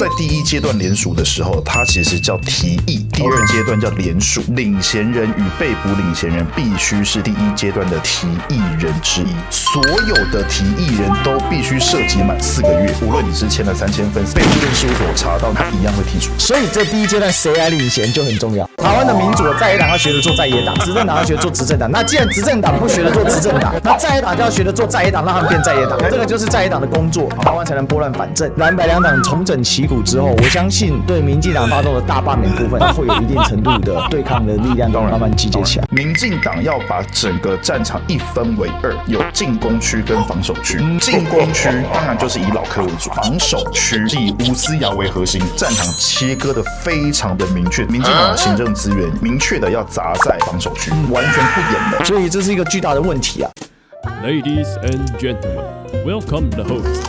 在第一阶段联署的时候，它其实叫提议；第二阶段叫联署。领衔人与被捕领衔人必须是第一阶段的提议人之一。所有的提议人都必须涉及满4个月，无论你是签了3000份，被户政事务所查到，他一样会剔除。所以这第一阶段谁来领衔就很重要。台湾的民主在野党要学着做在野党，执政党要学着做执政党。那既然执政党不学着做执政党，那在野党就要学着做在野党，让他们变在野党。这个就是在野党的工作，台湾才能拨乱反正。蓝白两党重整旗鼓之后，我相信对民进党发动的大罢免部分会有一定程度的对抗的力量，慢慢集结起来。民进党要把整个战场一分为2，有进攻区跟防守区。进攻区当然就是以老柯为主，防守区是以吴思瑶为核心，战场切割的非常的明确。民进党的行政资源明确的要砸在防守区，完全不演了。所以这是一个巨大的问题啊。Ladies and gentlemen, welcome the host.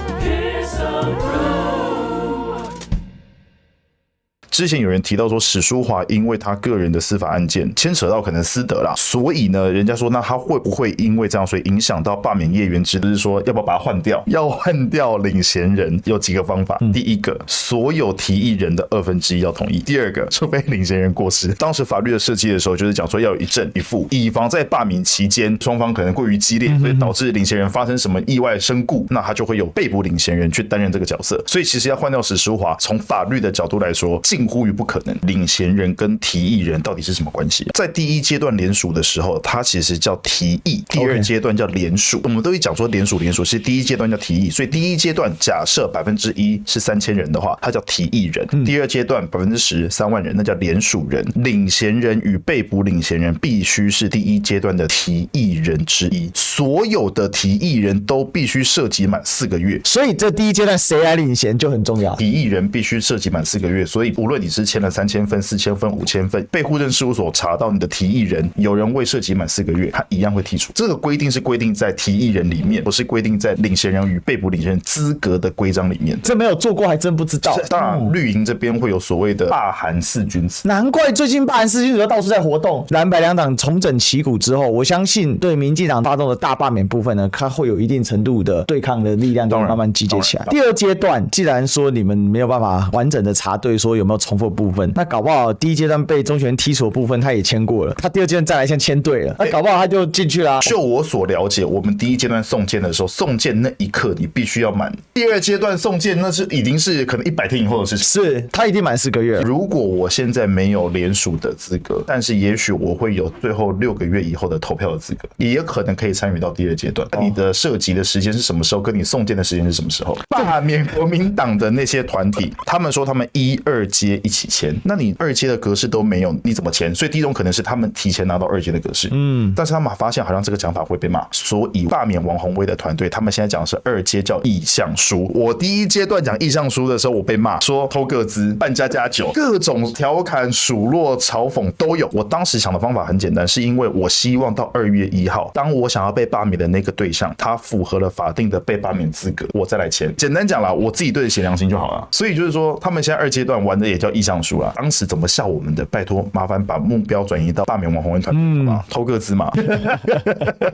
之前有人提到说，史书华因为他个人的司法案件牵扯到可能私德啦，所以呢，人家说那他会不会因为这样，所以影响到罢免叶元之？就是说要不要把他换掉？要换掉领衔人有几个方法。第一个，所有提议人的1/2要同意；第二个，除非领衔人过世。当时法律的设计的时候，就是讲说要有一正一负，以防在罢免期间双方可能过于激烈，所以导致领衔人发生什么意外身故，那他就会有被捕领衔人去担任这个角色。所以其实要换掉史书华，从法律的角度来说，近乎于不可能。领衔人跟提议人到底是什么关系？在第一阶段联署的时候，它其实叫提议；第二阶段叫联署。我们都会讲说联署，是第一阶段叫提议，所以第一阶段假设1%是3000人的话，它叫提议人；第二阶段10%、3万人，那叫联署人。领衔人与被捕领衔人必须是第一阶段的提议人之一。所有的提议人都必须涉及满4个月，所以这第一阶段谁来领衔就很重要。提议人必须涉及满4个月，所以无论你是签了3000份、4000份、5000份，被户政事务所查到你的提议人有人未涉及满4个月，他一样会剔除。这个规定是规定在提议人里面，不是规定在领衔人与被捕领衔人资格的规章里面。这没有做过还真不知道。当然，绿营这边会有所谓的罢韩4君子，难怪最近罢韩4君子到处在活动。蓝白两党重整旗鼓之后，我相信对民进党发动的大罢免部分呢，它会有一定程度的对抗的力量，慢慢集结起来。第二阶段，既然说你们没有办法完整的查对说有没有重复的部分，那搞不好第一阶段被中选剔除的部分他也签过了，他第二阶段再来先签对了，那搞不好他就进去了。就我所了解，我们第一阶段送件的时候，送件那一刻你必须要满；第二阶段送件那是已经是可能100天以后的事情，是他一定满4个月。如果我现在没有联署的资格，但是也许我会有最后6个月以后的投票的资格，也有可能可以参与到第二阶段。你的涉及的时间是什么时候？跟你送件的时间是什么时候？罢免国民党的那些团体，他们说他们1、2阶一起签，那你2阶的格式都没有，你怎么签？所以第一种可能是他们提前拿到2阶的格式，但是他们发现好像这个讲法会被骂，所以罢免王宏威的团队，他们现在讲的是2阶叫意向书。我第一阶段讲意向书的时候，我被骂说偷个资、办++9，各种调侃、数落、嘲讽都有。我当时想的方法很简单，是因为我希望到2月1号，当我想要被罢免的那个对象，他符合了法定的被罢免资格，我再来签。简单讲啦，我自己对得起良心就好了。所以就是说，他们现在2阶段玩的也叫意向书啦。当时怎么笑我们的？拜托，麻烦把目标转移到罢免王宏威团队，好吧？偷个资嘛。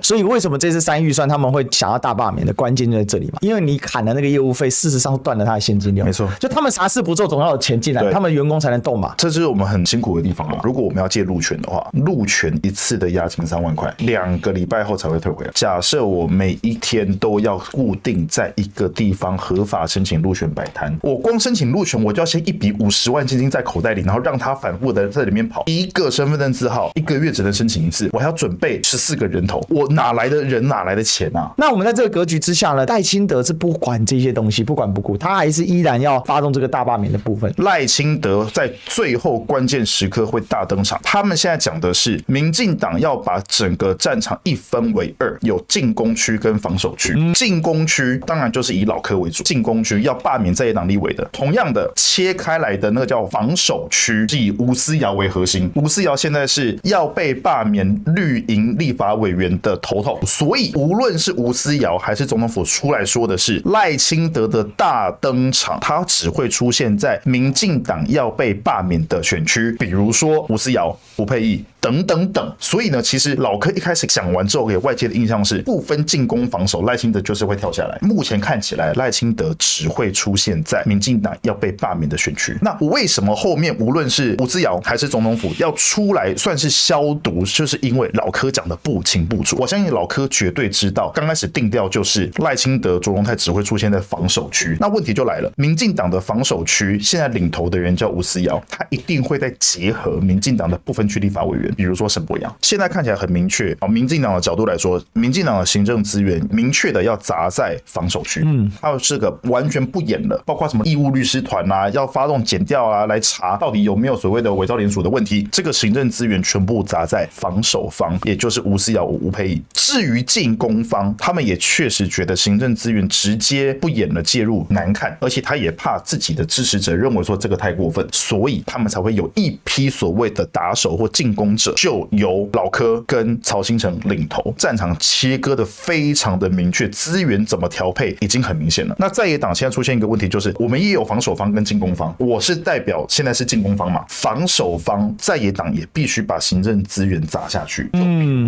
所以为什么这次3预算他们会想要大罢免的关键就在这里嘛？因为你砍了那个业务费，事实上断了他的现金流。没错，就他们啥事不做，总要有钱进来，他们员工才能动嘛。这是我们很辛苦的地方嘛。如果我们要借路权的话，路权一次的押金3万块，2个礼拜后才会退回来。假设我每一天都要固定在一个地方合法申请路权摆摊，我光申请路权我就要先一笔50万现金在口袋里，然后让他反复的在里面跑。一个身份证字号1个月只能申请1次，我还要准备14个人头，我哪来的人哪来的钱啊？那我们在这个格局之下呢，赖清德是不管这些东西，不管不顾，他还是依然要发动这个大罢免的部分。赖清德在最后关键时刻会大登场。他们现在讲的是，民进党要把整个战场一分为2，有进攻区跟防守区。进攻区当然就是以老柯为主，进攻区要罢免在野党立委的。同样的，切开来的那个叫防守区，是以吴思瑶为核心。吴思瑶现在是要被罢免绿营立法委员的头头，所以无论是吴思瑶还是总统府出来说的是赖清德的大登场，他只会出现在民进党要被罢免的选区，比如说吴思瑶、吴沛忆等等等。所以呢，其实老柯一开始讲完之后，给外界的印象是不分进攻防守，赖清德就是会跳下来。目前看起来，赖清德只会出现在民进党要被罢免的选区。那为什么后面无论是吴思瑶还是总统府要出来算是消毒，就是因为老柯讲的不清不楚。我相信老柯绝对知道，刚开始定调就是赖清德、卓荣泰只会出现在防守区。那问题就来了，民进党的防守区现在领头的人叫吴思瑶，他一定会再结合民进党的不分区立法委员，比如说沈伯洋。现在看起来很明确，民进党的角度来说，民进党的行政资源明确的要砸在防守区，还有这个完全不演了，包括什么义务律师团啊，要发动检调啊，来查到底有没有所谓的伪造联署的问题，这个行政资源全部砸在防守方，也就是吴思瑶、吴沛忆。至于进攻方，他们也确实觉得行政资源直接不演了介入难看，而且他也怕自己的支持者认为说这个太过分，所以他们才会有一批所谓的打手或进攻者，就由老柯跟曹兴诚领头，战场切割的非常的明确，资源怎么调配已经很明显了。那在野党现在出现一个问题，就是我们也有防守方跟进攻方，我是代表现在是进攻方嘛，防守方在野党也必须把行政资源砸下去。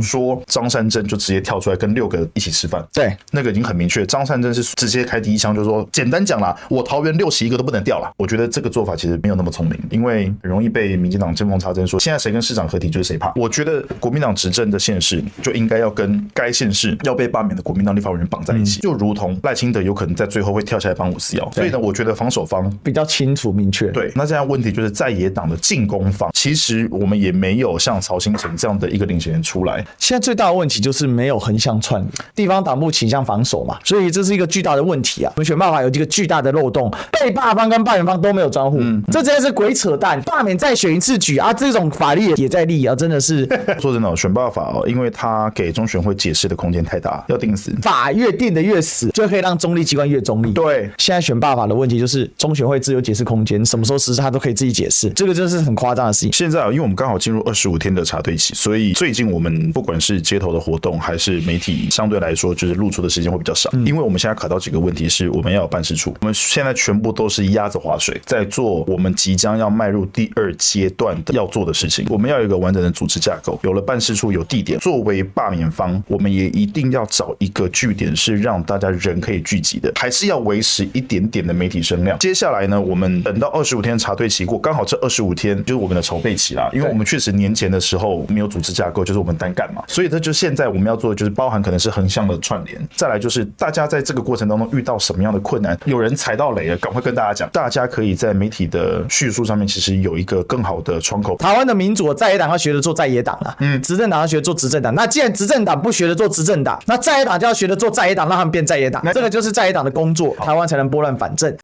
说张善政就直接跳出来跟6个一起吃饭，对，那个已经很明确，张善政是直接开第一枪，就说简单讲啦，我桃园61个都不能调啦。我觉得这个做法其实没有那么聪明，因为很容易被民进党见缝插针说现在谁跟市长合体就是谁怕。我觉得国民党执政的县市就应该要跟该县市要被罢免的国民党立法委员绑在一起，就如同赖清德有可能在最后会跳下来帮吴思瑶。所以呢，我觉得防守方比较清楚明确。对，那这样问题就是在野党的进攻方，其实我们也没有像曹兴诚这样的一个领衔人出来。现在最大的问题就是没有横向串联，地方党部倾向防守嘛，所以这是一个巨大的问题啊。我们选罢法有一个巨大的漏洞，被罢方跟罢免方都没有专户，这真的是鬼扯淡。罢免再选一次举啊，这种法律也在立啊，真的是。说真的，选罢法因为它给中选会解释的空间太大，要定死。法越定的越死，就可以让中立机关越中立。对，现在选罢法的问题就是中选会自由解释空间，什么时候实施它都可以自己解释，这个就是很夸张的事情。现在因为我们刚好进入25天的查对期，所以最近我们不管是街头的活动还是媒体，相对来说就是露出的时间会比较少，因为我们现在卡到几个问题是我们要有办事处，我们现在全部都是鸭子划水，在做我们即将要迈入第2阶段的要做的事情。我们要有一个完整的组织架构，有了办事处，有地点，作为罢免方，我们也一定要找一个据点是让大家人可以聚集的，还是要维持一点点的媒体声量。接下来呢，我们等到25天查对期过，刚好这25天就是我们的筹备期啦，因为我们确实年前的时候没有组织架构，就是我们单干嘛，所以这就现在我们要做的就是包含可能是横向的串联，再来就是大家在这个过程当中遇到什么样的困难，有人踩到雷了，赶快跟大家讲，大家可以在媒体的叙述上面其实有一个更好的窗口。台湾的民主在野党要学着做在野党啦，执政党要学着做执政党。那既然执政党不学着做执政党，那在野党就要学着做在野党，让他们变在野党。这个就是在野党的工作，台湾才能拨乱反正。